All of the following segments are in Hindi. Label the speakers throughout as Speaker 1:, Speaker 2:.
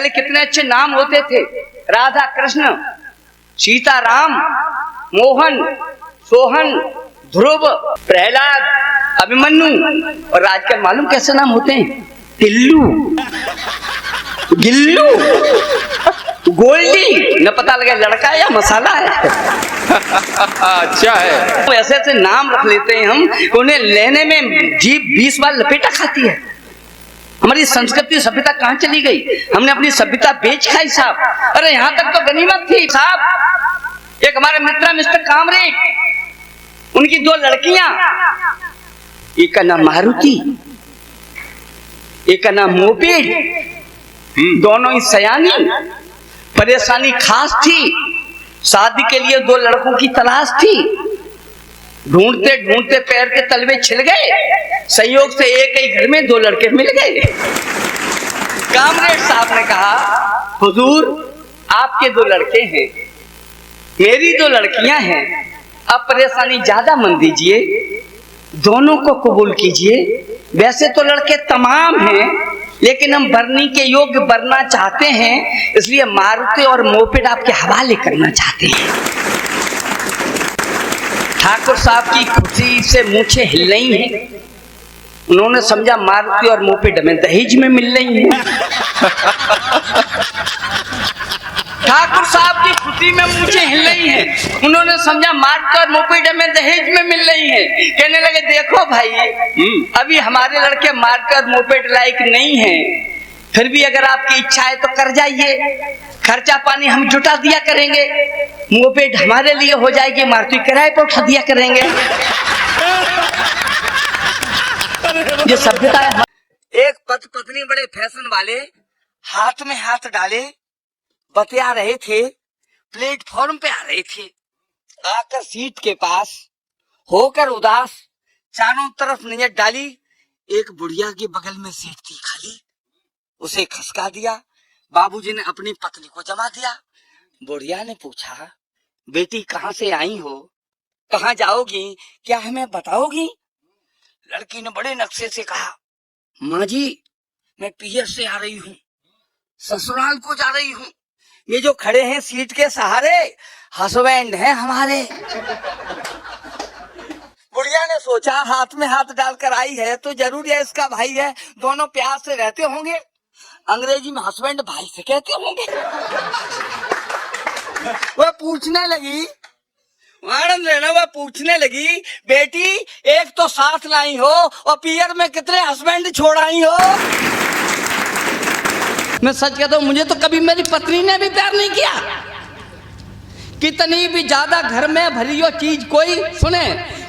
Speaker 1: पहले कितने अच्छे नाम होते थे, राधा कृष्ण, सीता राम, मोहन, सोहन, ध्रुव, प्रहलाद, अभिमन्यु। और आजकल मालूम कैसे नाम होते हैं? टिल्लू, गिल्लू, गोल्डी, न पता लगे लड़का या मसाला है।
Speaker 2: अच्छा है।
Speaker 1: तो ऐसे ऐसे नाम रख लेते हैं हम, उन्हें लेने में जीभ 20 बार लपेटा खाती है। हमारी संस्कृति सभ्यता कहाँ चली गई? हमने अपनी सभ्यता बेच खाई साहब। अरे यहाँ तक तो गनीमत थी साहब। एक हमारे मित्र मिस्टर कामरे, उनकी 2 लड़कियां, एक का नाम मारुति, एक का नाम मोपेड, दोनों ही सयानी। परेशानी खास थी, शादी के लिए 2 लड़कों की तलाश थी। ढूंढते ढूंढते पैर के तलवे छिल गए, संयोग से एक ही घर में 2 लड़के मिल गए। कामरेड साहब ने कहा, हुजूर आपके 2 लड़के हैं, मेरी 2 लड़कियां हैं, अब परेशानी ज्यादा मत दीजिए, दोनों को कबूल कीजिए। वैसे तो लड़के तमाम हैं, लेकिन हम बरनी के योग्य बनना चाहते हैं, इसलिए मारुति और मोपेड आपके हवाले करना चाहते हैं। ठाकुर साहब की खुशी से मूछें हिल रही हैं। उन्होंने समझा मारुति और मोपेड हमें दहेज में मिल रही हैं। ठाकुर साहब की खुशी में मूछें हिल रही हैं। उन्होंने समझा मारुति और मोपेड हमें दहेज में मिल रही हैं। कहने लगे, देखो भाई, अभी हमारे लड़के मारुति और मोपेड लायक नहीं हैं, फिर भी अगर आपकी इच्छा है तो कर जाइए, खर्चा पानी हम जुटा दिया करेंगे, मोपेड हमारे लिए हो जाएगी, मारुति किराए पर उठा दिया करेंगे। ये सभ्यता है। एक पति पत्नी बड़े फैशन वाले हाथ में हाथ डाले बतिया रहे थे, प्लेटफॉर्म पे आ रहे थे। आकर सीट के पास होकर उदास चारों तरफ नजर डाली, एक बुढ़िया के बगल में सीट थी खाली, उसे खसका दिया। बाबूजी ने अपनी पत्नी को जमा दिया। बुढ़िया ने पूछा, बेटी कहाँ से आई हो, कहाँ जाओगी, क्या हमें बताओगी? लड़की ने बड़े नक्शे से कहा, माँ जी मैं पियर से आ रही हूँ, ससुराल को जा रही हूँ। ये जो खड़े हैं सीट के सहारे हस्बैंड हैं हमारे। बुढ़िया ने सोचा हाथ में हाथ डालकर आई है तो जरूर है इसका भाई है, दोनों प्यार से रहते होंगे, अंग्रेजी में हस्बैंड भाई से कहते होंगे। वह पूछने लगी, आनंद लेना, वह पूछने लगी, बेटी एक तो साथ लाई हो और पियर में कितने हस्बैंड छोड़ आई हो? मैं सच कहता हूं, मुझे तो कभी मेरी पत्नी ने भी प्यार नहीं किया। कितनी भी ज्यादा घर में भरी हो चीज कोई, सुने,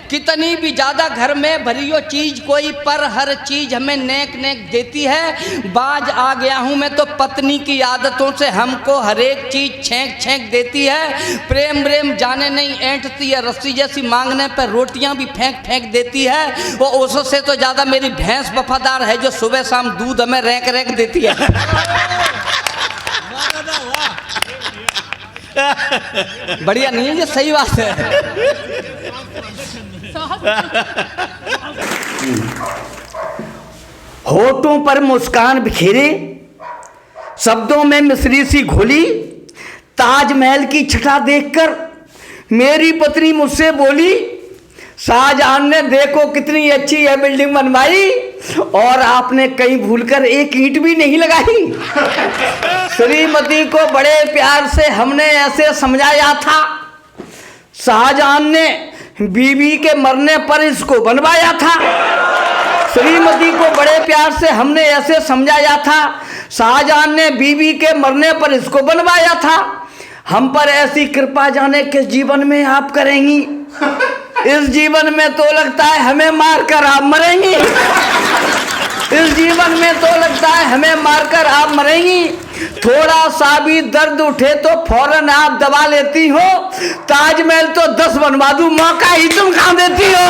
Speaker 1: कितनी भी ज्यादा घर में भरी हो चीज कोई, पर हर चीज हमें नेक नेक देती है। बाज आ गया हूं मैं तो पत्नी की आदतों से, हमको हर एक चीज छेंक छेंक देती है। प्रेम प्रेम जाने नहीं ऐंठती है, रस्सी जैसी मांगने पर रोटियां भी फेंक फेंक देती है। वो उससे तो ज्यादा मेरी भैंस वफादार है, जो सुबह शाम दूध हमें रैंक रैंक देती है। बढ़िया नहीं है? ये सही बात है। होठों पर मुस्कान बिखेरे, शब्दों में मिश्री सी घोली, ताजमहल की छटा देखकर मेरी पत्नी मुझसे बोली, शाहजहां ने देखो कितनी अच्छी है बिल्डिंग बनवाई और आपने कहीं भूलकर एक ईंट भी नहीं लगाई। श्रीमती को बड़े प्यार से हमने ऐसे समझाया था, शाहजहां ने बीवी के मरने पर इसको बनवाया था। श्रीमती को बड़े प्यार से हमने ऐसे समझाया था, शाहजहां ने बीवी के मरने पर इसको बनवाया था। हम पर ऐसी कृपा जाने किस जीवन में आप करेंगी, इस जीवन में तो लगता है हमें मारकर आप मरेंगी, इस जीवन में तो लगता है हमें मारकर आप मरेंगी। थोड़ा सा भी दर्द उठे तो फौरन आप दबा लेती हो, ताजमहल तो 10 बनवा दूं, मौका ही तुम खा देती हो।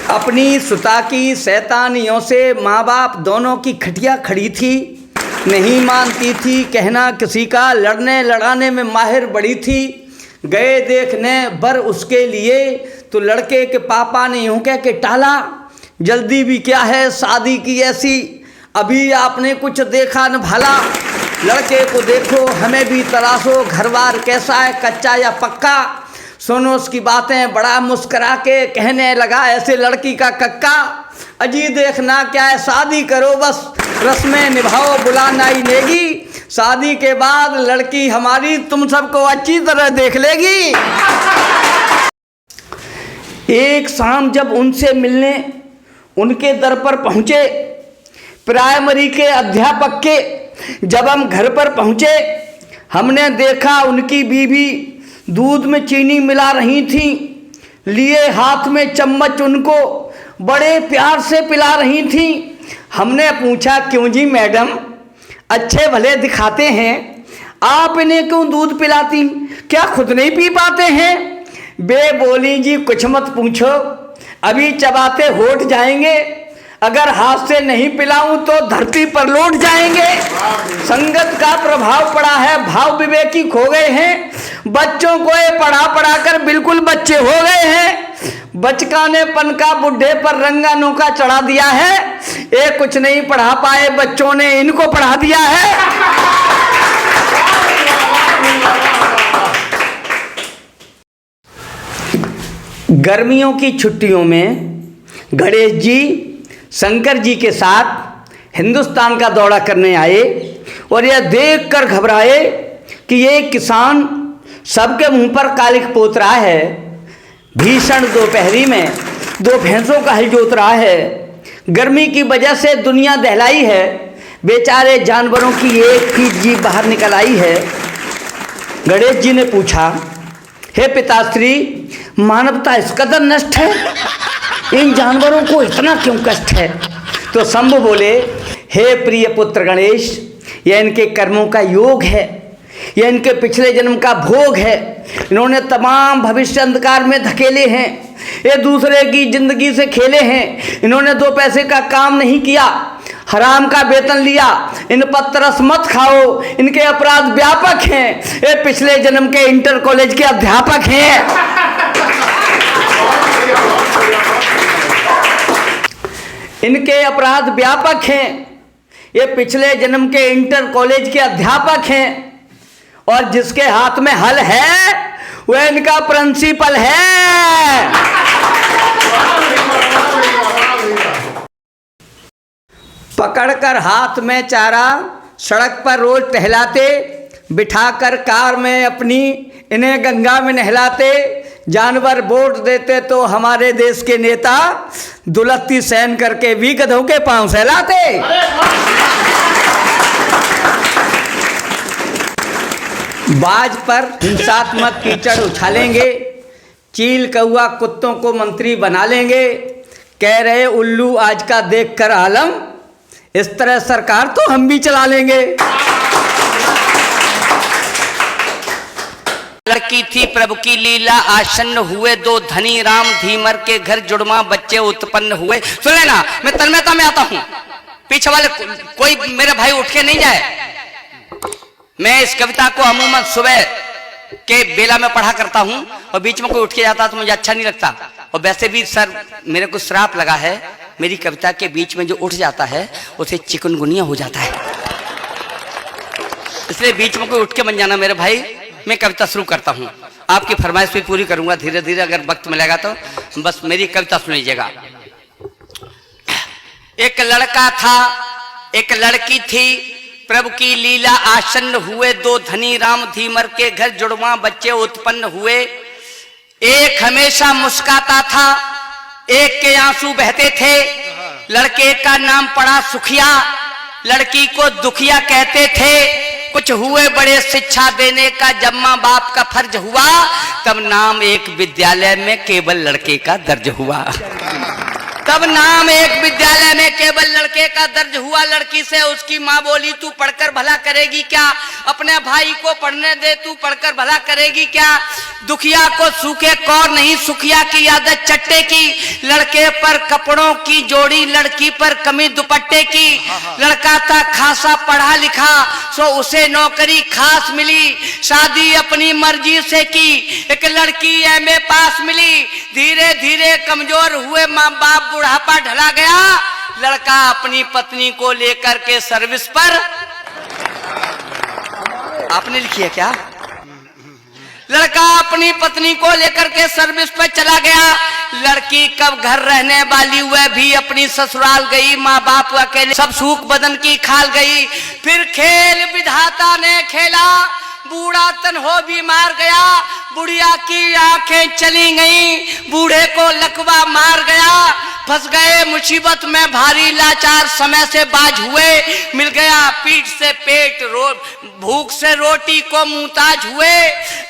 Speaker 1: अपनी सुता की शैतानियों से माँ बाप दोनों की खटिया खड़ी थी, नहीं मानती थी कहना किसी का, लड़ने लड़ाने में माहिर बड़ी थी। गए देखने बर उसके लिए तो लड़के के पापा ने यूं कह के टाला, जल्दी भी क्या है शादी की ऐसी, अभी आपने कुछ देखा न भला, लड़के को देखो हमें भी तलाशो, घर बार कैसा है कच्चा या पक्का। सुनो उसकी बातें, बड़ा मुस्करा के कहने लगा ऐसे लड़की का कक्का, अजी देखना क्या है शादी करो बस, रस्में निभाओ बुलाना ही नेगी, शादी के बाद लड़की हमारी तुम सबको अच्छी तरह देख लेगी। एक शाम जब उनसे मिलने उनके दर पर पहुँचे, प्राइमरी के अध्यापक के, जब हम घर पर पहुँचे हमने देखा उनकी बीवी दूध में चीनी मिला रही थी, लिए हाथ में चम्मच उनको बड़े प्यार से पिला रही थी। हमने पूछा क्यों जी मैडम, अच्छे भले दिखाते हैं, आप इन्हें क्यों दूध पिलाती, क्या खुद नहीं पी पाते हैं? बे बोली जी कुछ मत पूछो, अभी चबाते होठ जाएंगे, अगर हाथ से नहीं पिलाऊं तो धरती पर लौट जाएंगे। संगत का प्रभाव पड़ा है, भाव विवेकी खो गए हैं, बच्चों को ये पढ़ा पढ़ा कर बिल्कुल बच्चे हो गए हैं। बचकाने पन का बुढ़े पर रंगा नोका चढ़ा दिया है, ये कुछ नहीं पढ़ा पाए बच्चों ने इनको पढ़ा दिया है। गर्मियों की छुट्टियों में गणेश जी शंकर जी के साथ हिंदुस्तान का दौरा करने आए और यह देखकर घबराए कि ये किसान सबके मुंह पर कालिक पोत रहा है, भीषण दोपहरी में 2 भैंसों का हल जोत रहा है, गर्मी की वजह से दुनिया दहलाई है, बेचारे जानवरों की एक फीट जीभ बाहर निकल आई है। गणेश जी ने पूछा, हे पिताश्री, मानवता इस कदर नष्ट है, इन जानवरों को इतना क्यों कष्ट है? तो शंभु बोले, हे प्रिय पुत्र गणेश, यह इनके कर्मों का योग है, यह इनके पिछले जन्म का भोग है, इन्होंने तमाम भविष्य अंधकार में धकेले हैं, ये दूसरे की जिंदगी से खेले हैं, इन्होंने 2 पैसे का काम नहीं किया, हराम का वेतन लिया, इन पर तरस मत खाओ, इनके अपराध व्यापक हैं, ये पिछले जन्म के इंटर कॉलेज के अध्यापक हैं। इनके अपराध व्यापक हैं, ये पिछले जन्म के इंटर कॉलेज के अध्यापक हैं, और जिसके हाथ में हल है वह इनका प्रिंसिपल है। पकड़कर हाथ में चारा सड़क पर रोज टहलाते, बिठाकर कार में अपनी इन्हें गंगा में नहलाते, जानवर वोट देते तो हमारे देश के नेता दुलत्ती सहन करके भी गधों के पांव सहलाते। बाज पर हिंसात्मक कीचड़ उछालेंगे, चील कौआ कुत्तों को मंत्री बना लेंगे, कह रहे उल्लू आज का देखकर आलम, इस तरह सरकार तो हम भी चला लेंगे।
Speaker 3: लड़की थी प्रभु की लीला आसन्न हुए, 2 धनी राम धीमर के घर जुड़वा बच्चे उत्पन्न हुए। सुन लेना, मैं तन्मयता में आता हूँ, पीछे वाले कोई मेरे भाई उठ के नहीं जाए। मैं इस कविता को अमूमन सुबह के बेला में पढ़ा करता हूँ और बीच में कोई उठ के जाता तो मुझे अच्छा नहीं लगता, और वैसे भी सर मेरे को श्राप लगा है, मेरी कविता के बीच में जो उठ जाता है उसे चिकनगुनिया हो जाता है, इसलिए बीच में कोई उठ के बन जाना मेरे भाई। मैं कविता शुरू करता हूँ, आपकी फरमाइश भी पूरी करूंगा धीरे धीरे, अगर वक्त मिलेगा तो बस मेरी कविता सुन लीजिएगा। एक लड़का था, एक लड़की थी, प्रभु की लीला आसन्न हुए, 2 धनी राम धीमर के घर जुड़वा बच्चे उत्पन्न हुए। एक हमेशा मुस्काता था, एक के आंसू बहते थे, लड़के का नाम पड़ा सुखिया, लड़की को दुखिया कहते थे। कुछ हुए बड़े शिक्षा देने का, जब माँ बाप का फर्ज हुआ, तब नाम एक विद्यालय में केवल लड़के का दर्ज हुआ। तब नाम एक विद्यालय में केवल लड़के का दर्ज हुआ। लड़की से उसकी माँ बोली, तू पढ़कर भला करेगी क्या? अपने भाई को पढ़ने दे, तू पढ़कर भला करेगी क्या? दुखिया को सूखे कौर नहीं, सुखिया की आदत चट्टे की। लड़के पर कपड़ों की जोड़ी, लड़की पर कमी दुपट्टे की। लड़का था खासा पढ़ा लिखा, सो उसे नौकरी खास मिली। शादी अपनी मर्जी से की, एक लड़की एमए पास मिली। धीरे धीरे कमजोर हुए माँ बाप, बुढ़ापा ढला गया, लड़का अपनी पत्नी को लेकर के सर्विस पर, आपने लिखी है क्या? लड़का अपनी पत्नी को लेकर के सर्विस पर चला गया। लड़की कब घर रहने वाली, वह भी अपनी ससुराल गई। माँ बाप अकेले, सब सूख बदन की खाल गई। फिर खेल विधाता ने खेला, बूढ़ा तन हो बीमार गया। बुढ़िया की आंखें चली गईं, बूढ़े को लकवा मार गया। फंस गए मुसीबत में भारी लाचार, समय से बाज हुए। मिल गया पीठ से पेट, भूख से रोटी को मुहताज हुए।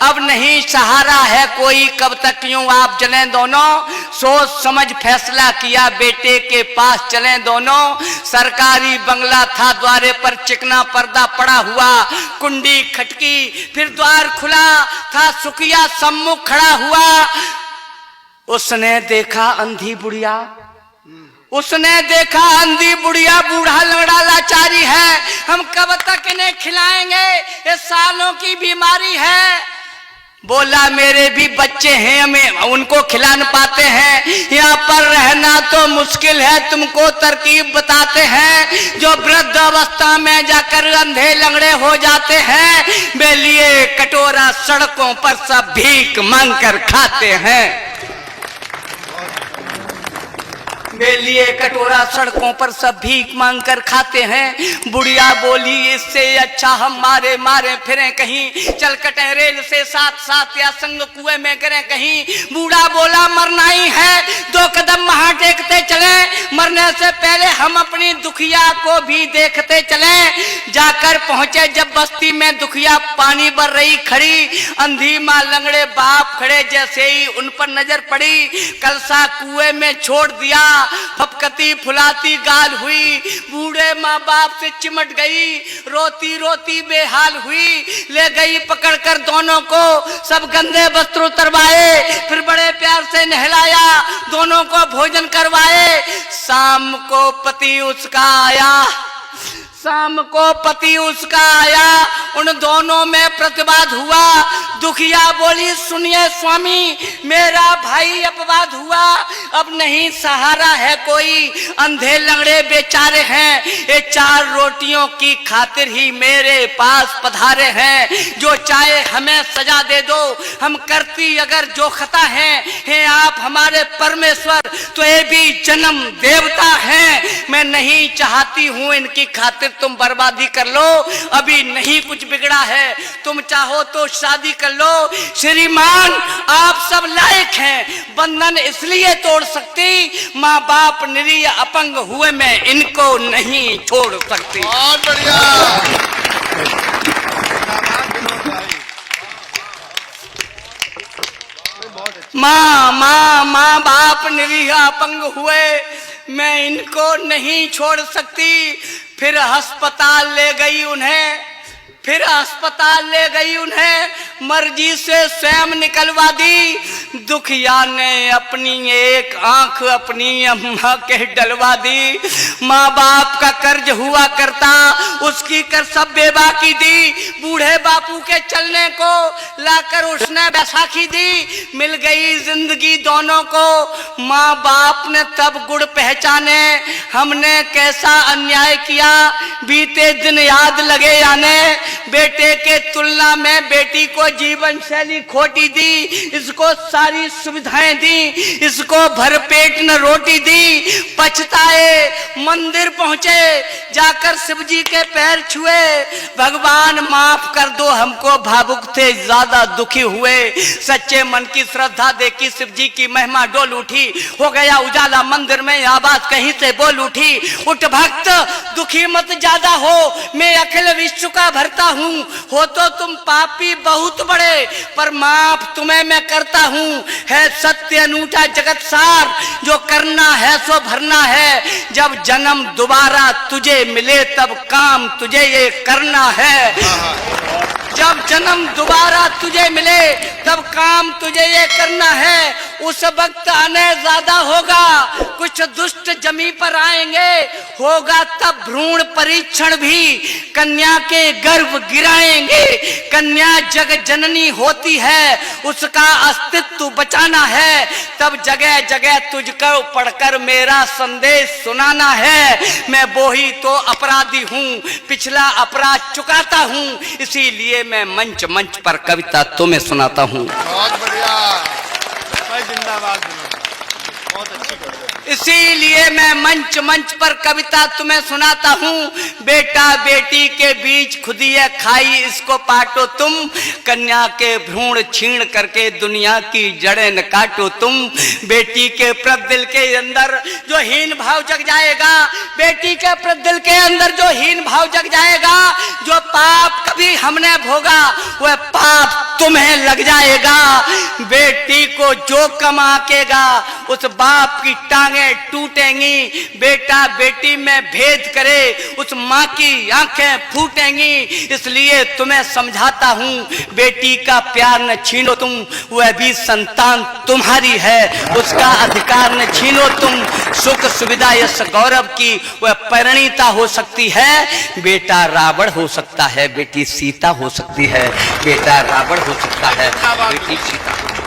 Speaker 3: अब नहीं सहारा है कोई, कब तक यूं आप जलें दोनों। सोच समझ फैसला किया, बेटे के पास चलें दोनों। सरकारी बंगला था, द्वारे पर चिकना पर्दा पड़ा हुआ। कुंडी खटकी, फिर द्वार खुला था, सुखिया सम्मुख खड़ा हुआ। उसने देखा अंधी बुढ़िया, उसने देखा अंधी बुढ़िया, बूढ़ा लंगड़ा लाचारी है। हम कब तक इन्हें खिलाएंगे, ये सालों की बीमारी है। बोला मेरे भी बच्चे हैं, हमें उनको खिला न पाते हैं। यहाँ पर रहना तो मुश्किल है, तुमको तरकीब बताते हैं। जो वृद्ध अवस्था में जाकर अंधे लंगड़े हो जाते हैं, वे लिए कटोरा सड़कों पर सब भीख मांग कर खाते हैं। वे लिए कटोरा सड़कों पर सब भीख मांग कर खाते हैं। बुढ़िया बोली इससे अच्छा हम मारे मारे फिरें कहीं, चल कटे रेल से साथ साथ या संग कुएं में गिरे कहीं। बूढ़ा बोला मरना ही है, 2 कदम वहां टेकते चले। मरने से पहले हम अपनी दुखिया को भी देखते चले। जाकर पहुंचे जब बस्ती में, दुखिया पानी भर रही खड़ी। अंधी माँ लंगड़े बाप खड़े, जैसे ही उन पर नजर पड़ी, कलसा कुएं में छोड़ दिया। फपकती फुलाती गाल हुई, बूढ़े माँ बाप से चिमट गई। रोती रोती बेहाल हुई, ले गई पकड़कर दोनों को। सब गंदे वस्त्र उतरवाए, फिर बड़े प्यार से नहलाया, दोनों को भोजन करवाए। शाम को पति उसका आया, शाम को पति उसका आया। उन दोनों में प्रतिवाद हुआ। दुखिया बोली सुनिए स्वामी, मेरा भाई अपवाद हुआ। अब नहीं सहारा है कोई, अंधे लंगड़े बेचारे हैं। ये 4 रोटियों की खातिर ही मेरे पास पधारे हैं। जो चाहे हमें सजा दे दो, हम करती अगर जो खता है आप हमारे परमेश्वर, तो ये भी जन्म देवता हैं। मैं नहीं चाहती हूँ इनकी खातिर तुम बर्बादी कर लो। अभी नहीं कुछ बिगड़ा है, तुम चाहो तो शादी कर लो। श्रीमान आप सब लायक हैं, बंधन इसलिए तोड़ सकती, माँ बाप निरीह अपंग हुए मैं इनको नहीं छोड़ सकती।
Speaker 4: बहुत बढ़िया।
Speaker 3: माँ बाप निरीह अपंग हुए मैं इनको नहीं छोड़ सकती। फिर अस्पताल ले गई उन्हें, फिर अस्पताल ले गई उन्हें, मर्जी से स्वयं निकलवा दी। दुखिया ने अपनी एक आंख अपनी अम्मा के डलवा दी। माँ बाप का कर्ज हुआ करता, उसकी कर सब बेबाकी दी। बूढ़े बापू के चलने को लाकर उसने बैसाखी दी। मिल गई जिंदगी दोनों को, माँ बाप ने तब गुड़ पहचाने, हमने कैसा अन्याय किया। बीते दिन याद लगे आने, बेटे के तुलना में बेटी को जीवन शैली खोटी दी। इसको सारी सुविधाएं दी, इसको भरपेट न रोटी दी। पछताए मंदिर पहुंचे, जाकर शिव जी के पैर छुए। भगवान माफ कर दो हमको, भावुक थे ज्यादा दुखी हुए। सच्चे मन की श्रद्धा देखी शिव जी की महिमा डोल उठी। हो गया उजाला मंदिर में, आवाज कहीं से बोल उठी। उठ भक्त दुखी मत ज्यादा हो, मैं अखिल विश्व का भरता हूँ। हो तो तुम पापी बहुत बड़े, पर माफ तुम्हें मैं करता हूँ। है सत्य अनूठा जगत सार, जो करना है सो भरना है। जब जन्म दोबारा तुझे मिले, तब काम तुझे ये करना है। जब जन्म दोबारा तुझे मिले तब काम तुझे ये करना है, उस वक्त आने ज्यादा होगा, कुछ दुष्ट जमी पर आएंगे, होगा तब भ्रूण परीक्षण भी, कन्या के गर्भ गिराएंगे। कन्या जग जननी होती है, उसका अस्तित्व बचाना है, तब जगह जगह तुझको पढ़कर मेरा संदेश सुनाना है। मैं वो ही तो अपराधी हूँ, पिछला अपराध चुकाता हूँ, इसीलिए मैं मंच मंच पर कविता तुम्हें सुनाता हूँ।
Speaker 4: बहुत बढ़िया, मैं जिंदाबाद हूँ, बहुत अच्छी कविता।
Speaker 3: इसीलिए मैं मंच मंच पर कविता तुम्हें सुनाता हूँ। बेटा बेटी के बीच खुदिया खाई, इसको पाटो तुम, कन्या के भ्रूण छीण करके दुनिया की जड़ें न काटो तुम। बेटी के प्रदिल के अंदर जो हीन भाव जग जाएगा, बेटी के प्रदिल के अंदर जो हीन भाव जग जाएगा, जो पाप कभी हमने भोगा वह पाप तुम्हें लग जाएगा। बेटी को जो कमाकेगा उस बाप की टांगे टूटेंगी, बेटा बेटी में भेद करे उस माँ की आंखें फूटेंगी। इसलिए तुम्हें समझाता हूँ, बेटी का प्यार न छीनो तुम, वह भी संतान तुम्हारी है, उसका अधिकार न छीनो तुम। सुख सुविधा यश गौरव की वह परिणीता हो सकती है, बेटा रावण हो सकता है, बेटी सीता हो सकती है, बेटा रावण हो सकता है, बेटी सीता।